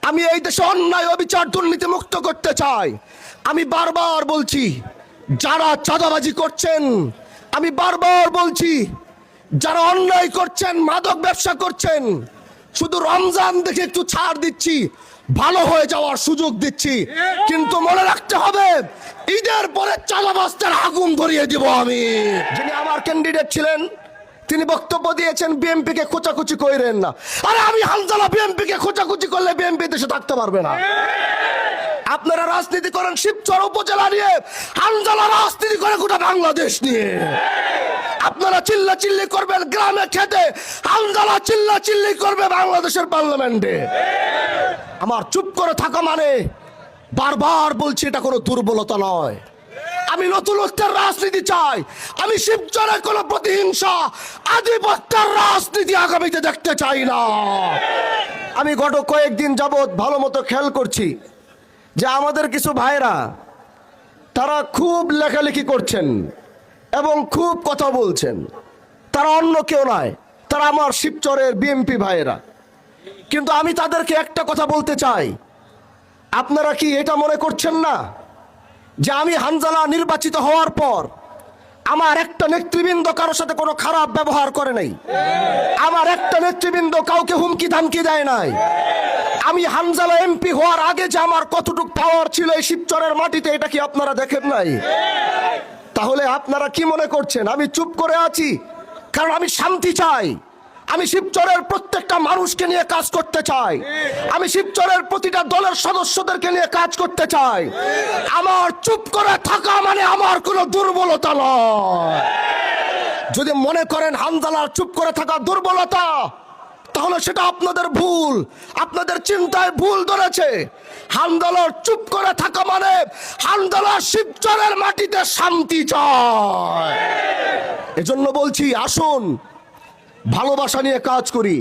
আমি এই দেশে অন্যায় অবিচার দুর্নীতি মুক্ত করতে চাই। আমি বারবার বলছি, যারা চাঁদাবাজি করছেন, আমি বারবার বলছি, যারা অন্যায় করছেন, মাদক ব্যবসা করছেন, শুধু রমজান দেখে একটু ছাড় দিচ্ছি, ভালো হয়ে যাওয়ার সুযোগ দিচ্ছি, কিন্তু মনে রাখতে হবে ঈদের পরে চাঁদাবাজদের আগুন ধরিয়ে দিব আমি। যিনি আমার ক্যান্ডিডেট ছিলেন তিনি বক্তব্য দিয়েছেন বিএনপি কে খোঁচাখুচি কইরেন না। আরে আমি হানজালা বিএনপি কে খোঁচাখুচি করলে বিএনপি দেশে থাকতে পারবে না। আপনারা রাজনীতি করেন শিবচর উপজেলা নিয়ে, হানজালা রাজনীতি করে গোটা বাংলাদেশ নিয়ে। আপনারা চিল্লা চিল্লি করবেন গ্রামে খেতে, হানজালা চিল্লা চিল্লি করবে বাংলাদেশের পার্লামেন্টে। আমার চুপ করে থাকা মানে, বারবার বলছি, এটা কোনো দুর্বলতা নয়। আমি নতুনত্বের রাজনীতি চাই। আমি শিবচরে কোনো প্রতিহিংসা, আধিপত্যের রাজনীতি আগামীতে দেখতে চাই না। আমি গত কয়েকদিন যাবৎ ভালো মতো খেয়াল করছি যে আমাদের কিছু ভাইরা তারা খুব লেখালেখি করছেন এবং খুব কথা বলছেন। তারা অন্য কেউ নয়, তারা আমার শিবচরের বিএনপি ভাইয়েরা। কিন্তু আমি তাদেরকে একটা কথা বলতে চাই, আপনারা কি এটা মনে করছেন না যে আমি হানজালা নির্বাচিত হওয়ার পর আমার একটা নেতৃবৃন্দ কারোর সাথে কোনো খারাপ ব্যবহার করে নাই? আমার একটা নেতৃবৃন্দ কাউকে হুমকি ধামকি দেয় নাই। আমি হানজালা এমপি হওয়ার আগে যে আমার কতটুকু পাওয়ার ছিল এই শিবচরের মাটিতে, এটা কি আপনারা দেখেন নাই? তাহলে আপনারা কি মনে করছেন আমি চুপ করে আছি? কারণ আমি শান্তি চাই। আমি শিবচরের প্রত্যেকটা মানুষকে নিয়ে কাজ করতে চাই। আমি শিবচরের প্রতিটা দলের সদস্যদেরকে নিয়ে কাজ করতে চাই। আমার চুপ করে থাকা মানে আমার কোনো দুর্বলতা নয়। যদি মনে করেন হানজালার চুপ করে থাকা দুর্বলতা, তাহলে সেটা আপনাদের ভুল, আপনাদের চিন্তায় ভুল ধরেছে। হানজালার চুপ করে থাকা মানে হানজালা শিবচরের মাটিতে শান্তি চায়। এজন্য বলছি, আসুন ভালোবাসা নিয়ে কাজ করি,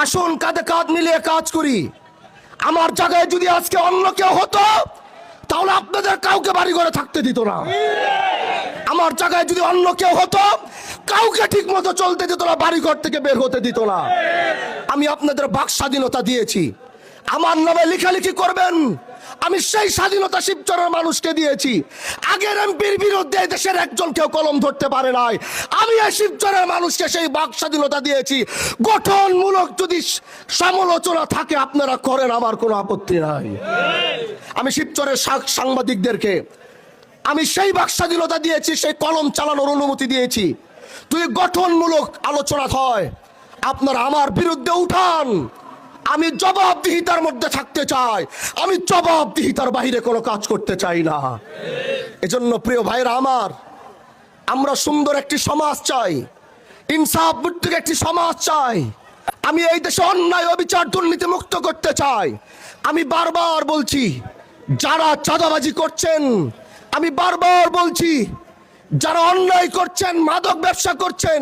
আসুন কাঁধে কাঁধ মিলিয়ে কাজ করি। আমার জায়গায় যদি আজকে অন্য কেউ হতো, তাহলে আপনাদের কাউকে বাড়ি ঘরে থাকতে দিত না। আমার জায়গায় যদি অন্য কেউ হতো, কাউকে ঠিক মতো চলতে দিত না, বাড়ি ঘর থেকে বের হতে দিত না। আমি আপনাদের বাক স্বাধীনতা দিয়েছি, আমার নামে লেখালেখি করবেন, আমি সেই স্বাধীনতা শিবচরের মানুষকে দিয়েছি। আগের এমপির বিরুদ্ধে দেশের একজন কেউ কলম ধরতে পারে নাই। আমি এই শিবচরের মানুষকে সেই বাক স্বাধীনতা দিয়েছি। গঠনমূলক যদি সমালোচনা থাকে আপনারা করেন, আমার কোনো আপত্তি নাই। আমি শিবচরের সাংবাদিকদেরকে আমি সেই বাক স্বাধীনতা দিয়েছি, সেই কলম চালানোর অনুমতি দিয়েছি। তুই গঠনমূলক আলোচনা হয়, আপনারা আমার বিরুদ্ধে উঠান। আমি জবাবদিহিতার মধ্যে থাকতে চাই, আমি জবাবদিহিতার বাইরে কোনো কাজ করতে চাই না। এজন্য প্রিয় ভাইরা আমার, আমরা সুন্দর একটি সমাজ চাই, ইনসাফ ভিত্তিক একটি সমাজ চাই। আমি এই দেশে অন্যায় অবিচার দুর্নীতি মুক্ত করতে চাই। আমি বারবার বলছি, যারা চাঁদাবাজি করছেন, আমি বারবার বলছি, যারা অন্যায় করছেন, মাদক ব্যবসা করছেন,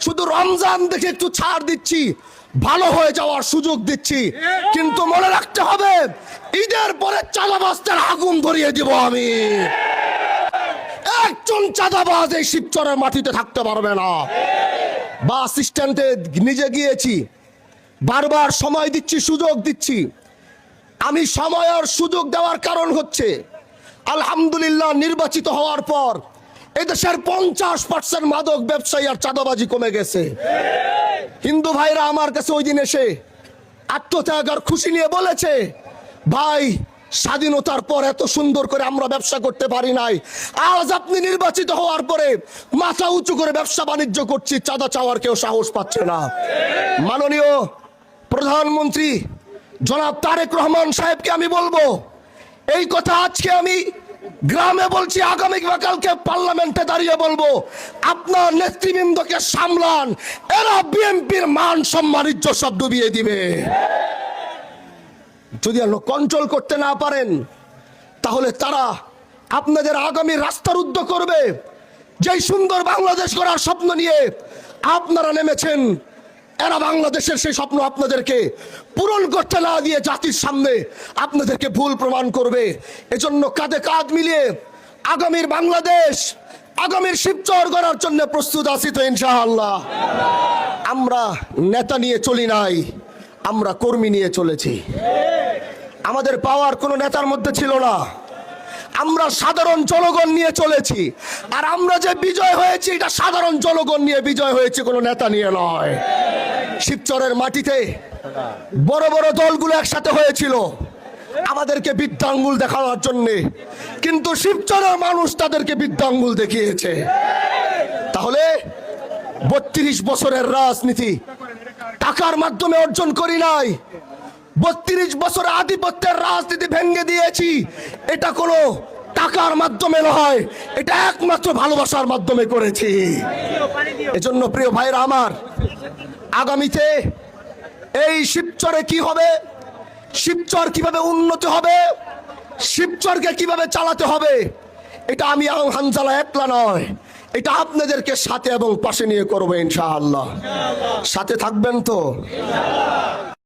শুধু রমজান দেখে একটু ছাড় দিচ্ছি, ভালো হয়ে যাওয়ার সুযোগ দিচ্ছি, কিন্তু মনে রাখতে হবে ঈদের পরে চাঁদাবাজদের আগুন ধরিয়ে দিব আমি। একজন চাঁদাবাজ এই শিবচরের মাটিতে থাকতে পারবে না। বাস স্ট্যান্ডে নিজে গিয়েছি, বারবার সময় দিচ্ছি, সুযোগ দিচ্ছি। আমি সময় আর সুযোগ দেওয়ার কারণ হচ্ছে, আলহামদুলিল্লাহ নির্বাচিত হওয়ার পর এদেশের 50% মাদক ব্যবসায়ী আর চাঁদাবাজি কমে গেছে। হিন্দু ভাইরা আমার কাছে ওই দিন এসে আত্মত্যাগ আর খুশি নিয়ে বলেছে, ভাই স্বাধীনতার পর এত সুন্দর করে আমরা ব্যবসা করতে পারি নাই, আজ আপনি নির্বাচিত হওয়ার পরে মাথা উঁচু করে ব্যবসা বাণিজ্য করছি, চাঁদা চাওয়ার কেউ সাহস পাচ্ছে না। মাননীয় প্রধানমন্ত্রী জনাব তারেক রহমান সাহেবকে আমি বলবো, এই কথা আজকে আমি গ্রামে বলছি, আগামী কালকে পার্লামেন্টে দাঁড়িয়ে বলবো, আপনার নেতৃবৃন্দকে সামলান, এরা বিএনপির মান সম্মান ইজ্জত সব ডুবিয়ে দিবে। যদি কন্ট্রোল করতে না পারেন, তাহলে তারা আপনাদের আগামী রাস্তা রুদ্ধ করবে। যেই সুন্দর বাংলাদেশ গড়ার স্বপ্ন নিয়ে আপনারা নেমেছেন, এরা বাংলাদেশের সেই স্বপ্ন আপনাদেরকে পূরণ করতে না দিয়ে জাতির সামনে আপনাদেরকে ভুল প্রমাণ করবে। এজন্য কাঁধে কাঁধ মিলিয়ে আগামীর বাংলাদেশ, আগামীর শিবচর গড়ার জন্য প্রস্তুত আছি তো ইনশাআল্লাহ। আমরা নেতা নিয়ে চলি নাই, আমরা কর্মী নিয়ে চলেছি। আমাদের পাওয়ার কোনো নেতার মধ্যে ছিল না, আমরা সাধারণ জনগণ নিয়ে চলেছি। আর আমরা যে বিজয় হয়েছি এটা সাধারণ জনগণ নিয়ে বিজয় হয়েছে, কোনো নেতা নিয়ে নয়। শিবচরের মাটিতে বড় বড় দলগুলো একসাথে হয়েছিল আমাদেরকে বৃদ্ধাঙ্গুল দেখানোর জন্যে, কিন্তু শিবচরের মানুষ তাদেরকে বৃদ্ধাঙ্গুল দেখিয়েছে। তাহলে 32 বছরের রাজনীতি টাকার মাধ্যমে অর্জন করি নাই, 32 বছর আধিপত্যের রাজনীতি ভেঙে দিয়েছি। এটা কোনো টাকার মাধ্যমে নয়, এটা একমাত্র ভালোবাসার মাধ্যমে করেছি। এজন্য প্রিয় ভাইরা আমার, আগামীতে এই শিবচরে কি হবে, শিবচর কিভাবে উন্নতি হবে, শিবচরকে কিভাবে চালাতে হবে, এটা আমি হানজালা একলা নয়, এটা আপনাদেরকে সাথে এবং পাশে নিয়ে করবো ইনশাআল্লাহ। সাথে থাকবেন তো?